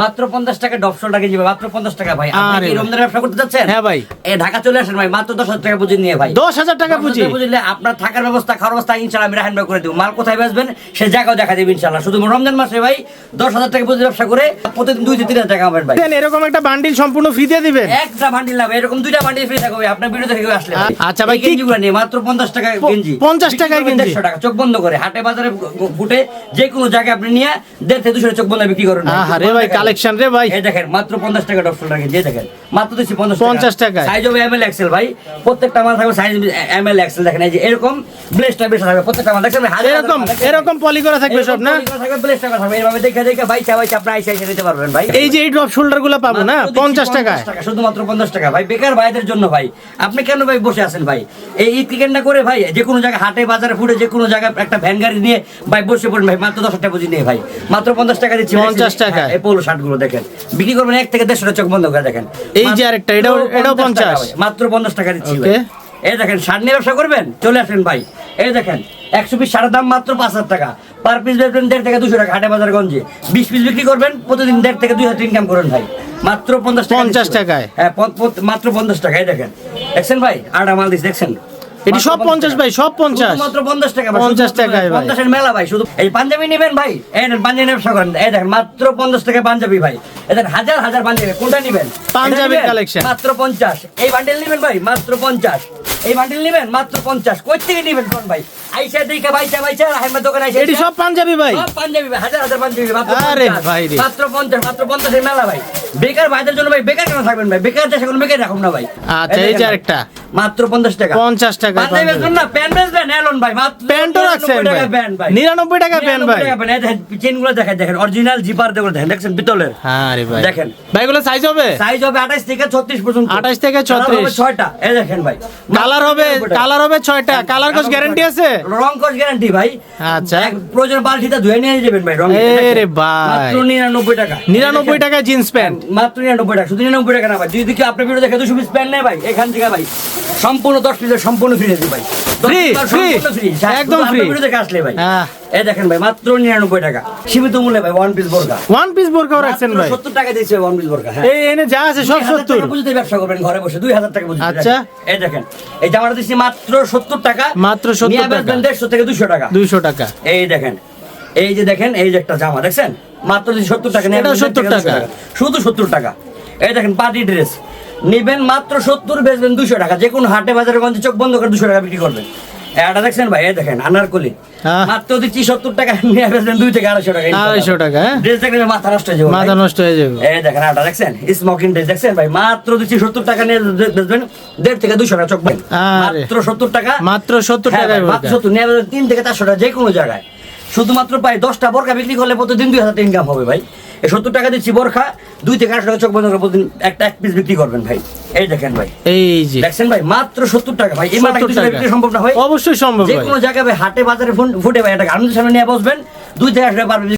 মাত্র 50 টাকা ডপসল টাকা দিবে, মাত্র 50 টাকা ভাই। আপনি কি রমজানের ব্যবসা করতে যাচ্ছেন? হ্যাঁ ভাই, এই ঢাকা চলে আসেন ভাই, মাত্র 10,000 টাকা পুঁজি নিয়ে ভাই। 10,000 টাকা পুঁজি বুঝলে আপনার থাকার ব্যবস্থা, খাওয়ার ব্যবস্থা ইনশাআল্লাহ আমি রাহান ভাই করে দেব। মাল কোথায় বেচবেন সে জায়গাও দেখা দেব ইনশাআল্লাহ। শুধু রমজান মাসে ভাই 10,000 টাকা পুঁজি ব্যবসা করে প্রতিদিন 2-3,000 টাকা পাবেন ভাই। এরকম একটা বান্ডিল সম্পূর্ণ ফ্রি দিয়ে দিবেন? একটা বান্ডিল না ভাই, এরকম দুইটা বান্ডিল ফ্রি থাকবে আপনার ভিডিও দেখে আসলে ভাই। আচ্ছা ভাই, গেঞ্জিগুলো নিয়ে মাত্র 50 টাকা গেঞ্জি, 50 টাকায় গেঞ্জি, 150 টাকা চোখ বন্ধ করে হাটে বাজারে ফুটে যে কোনো জায়গায় আপনি নিয়ে 1.5 থেকে 200 চোখ বন্ধ বিক্রি করেন। আরে ভাই কালেকশন রে ভাই, এই দেখেন মাত্র 50 টাকা ডপসল টাকা যে দেখেন মাত্র দিচ্ছি 50 টাকা। সাইজ হবে এমএল এক্সেল ভাই, প্রত্যেকটা মাল থাকবে সাইজ এমএল এক্সেল। দেখেন এই যে এরকম ব্লেসটা বেশ থাকবে প্রত্যেকটা মাল, দেখেন এরকম পলি করা থাকবে সব না? থাকবে ব্লেসটা করা থাকবে এইভাবে দেখে দেখে ভাই আপনি আইসা নিতে পারবেন ভাই। এই যে এই ড্রপ শোল্ডার গুলো পাবো না 50 টাকায়, শুধুমাত্র 50 টাকা ভাই। বেকার ভাইদের জন্য ভাই, আপনি কেন ভাই বসে আছেন ভাই? এই ঈদ ক্রিকেটটা করে ভাই যে কোনো জায়গায় হাটে বাজারে ফুটে যে কোনো জায়গায় একটা ভ্যান গাড়ি নিয়ে ভাই বসে পড়েন ভাই, মাত্র 10 টাকা পুঁজি নিয়ে ভাই, মাত্র 50 টাকা দিচ্ছি। 50 টাকা এই পোলো শার্ট গুলো দেখেন বিক্রি করবেন 1 থেকে 150 চোখ বন্ধ করে দেখেন। এই যে আরেকটা এটাও 50, মাত্র 50 টাকা দিচ্ছি ভাই। এই দেখেন শার্ট নিয়ে ব্যবসা করবেন চলে আসেন ভাই। এই দেখেন 100 পিস শার্টের দাম মাত্র 5,000 টাকা, পার পিস বেচবেন 1.5 থেকে 200 টাকা হাটে বাজার গঞ্জে। 20 পিস বিক্রি করবেন প্রতিদিন 1.5 থেকে 2,000 ইনকাম করেন ভাই, মাত্র 50 টাকায়। হ্যাঁ মাত্র 50 টাকা। এই দেখেন দেখছেন ভাই আড়া মাল দিচ্ছি দেখছেন, এটি সব 50 ভাই, সব 50 মাত্র 50 টাকা, 50 টাকায় ভাই। 50 এর মেলা ভাই। শুধু এই পাঞ্জাবি নেবেন ভাই, এই নেন পাঞ্জাবি ব্যবসা করেন। এই দেখেন মাত্র 50 টাকা পাঞ্জাবি ভাই, এই দেখেন হাজার হাজার পাঞ্জাবি, কোনটা নেবেন? পাঞ্জাবি কালেকশন মাত্র 50। এই বান্ডেল নেবেন ভাই মাত্র 50, এই বান্ডেল নেবেন মাত্র 50। কই থেকে নেবেন কোন ভাই? আইসা দেখে বাইচা রাহিমের দোকানে আইসা এটি সব পাঞ্জাবি ভাই, সব পাঞ্জাবি ভাই, হাজার হাজার পাঞ্জাবি মাত্র 50। আরে ভাই রে, মাত্র 50, মাত্র 50 এর মেলা ভাই। বেকার ভাইদের জন্য ভাই, বেকার কেন থাকবেন ভাই? বেকার দেশে কোনো বেকার রাখুন না ভাই। আচ্ছা এই যে আরেকটা মাত্র 50 টাকা, 50 টাকা পাঞ্জাবি বেচবেন না, প্যান্ট বেচবেন এলন ভাই, মাত্র প্যান্টও রাখছেন ভাই, 99 টাকা প্যান্ট ভাই। চেনগুলো দেখেন, দেখেন অরিজিনাল জিপার দেখুন, দেখেন পিতলের। আরে ভাই দেখেন ভাই এগুলো সাইজ হবে? সাইজ হবে 28 থেকে 36 পর্যন্ত, 28 থেকে 36, 6টা। এই দেখেন ভাই কালার হবে 6টা। কালার কোর্স গ্যারান্টি আছে? রং কোর্স গ্যারান্টি ভাই। আচ্ছা প্রয়োজন বালতিটা ধুয়ে নিয়ে যাবেন ভাই রং। আরে ভাই মাত্র 99 টাকা, 99 টাকা জিন্স প্যান্ট, মাত্র 99 টাকা। শুধু 99 টাকা না ভাই, যদি কি আপনি ভিডিও দেখে 200 পিস প্যান্ট নেয় ভাই এখান থেকে ভাই সম্পূর্ণ 10 পিসের সম্পূর্ণ ফ্রি দিই ভাই, ফ্রি একদম ফ্রি। ভিডিও দেখে আসলে ভাই হ্যাঁ এই দেখেন ভাই মাত্র 99 টাকা সীমিত মূল্যে ভাই। ওয়ান পিস বোরকা, ওয়ান পিস বোরকাও রাখছেন ভাই? 70 টাকা দিয়েছে ওয়ান পিস বোরকা। হ্যাঁ এই এনে যা আছে সব 70 বুঝতে ব্যবসা করবেন ঘরে বসে 2000 টাকা বুঝতে। আচ্ছা এই দেখেন এই জামাটা দিচ্ছি মাত্র 70 টাকা, মাত্র 70 টাকা, 150 থেকে 200 টাকা, 200 টাকা। এই দেখেন এই যে দেখেন এই যে একটা জামা দেখছেন মাত্র 70 টাকা, এটাও 70 টাকা, শুধু 70 টাকা। এই দেখেন পার্টি ড্রেস নেবেন মাত্র 70, বেচবেন 200 টাকা, যে কোনো হাটে বাজারে গঞ্জে চোখ বন্ধ করে 200 টাকা বিক্রি করবেন। এটা দেখছেন ভাই, এই দেখেন আনারকলি মাত্র দিচ্ছি 70 টাকা, নিয়ে বেচবেন 2 থেকে 250 টাকা, 250 টাকা। ড্রেস দেখলে মাথা নষ্ট হয়ে যাবে, মাথা নষ্ট হয়ে যাবে। এই দেখেন এটা দেখছেন স্মোকিং ড্রেস দেখছেন ভাই, মাত্র দিচ্ছি 70 টাকা, নিয়ে বেচবেন 1.5 থেকে 200 টাকা চোখ বন্ধ, মাত্র 70 টাকা, মাত্র 70 টাকা, মাত্র 70, নিয়ে বেচবেন 3 থেকে 400 টাকা যে কোনো জায়গায়। শুধুমাত্র প্রায় 10টা বোরকা বিক্রি করলে প্রতিদিন 2000 টাকা ইনকাম হবে ভাই। এই 70 টাকা দিচ্ছি বোরকা, 2 থেকে 800 টাকা চোখ বন্ধ করে প্রতিদিন এক পিস বিক্রি করবেন ভাই। এই দেখেন ভাই, এই যে দেখছেন ভাই মাত্র 70 টাকা ভাই। এই মালটা বিক্রি সম্ভব না ভাই? অবশ্যই সম্ভব যে ভাই। কোনো জায়গায় ভাই হাটে বাজারে ফুটে ভাই একটা গার্মেন্টসের সামনে নিয়ে বসবেন 2 থেকে 800 টাকা পারবেন।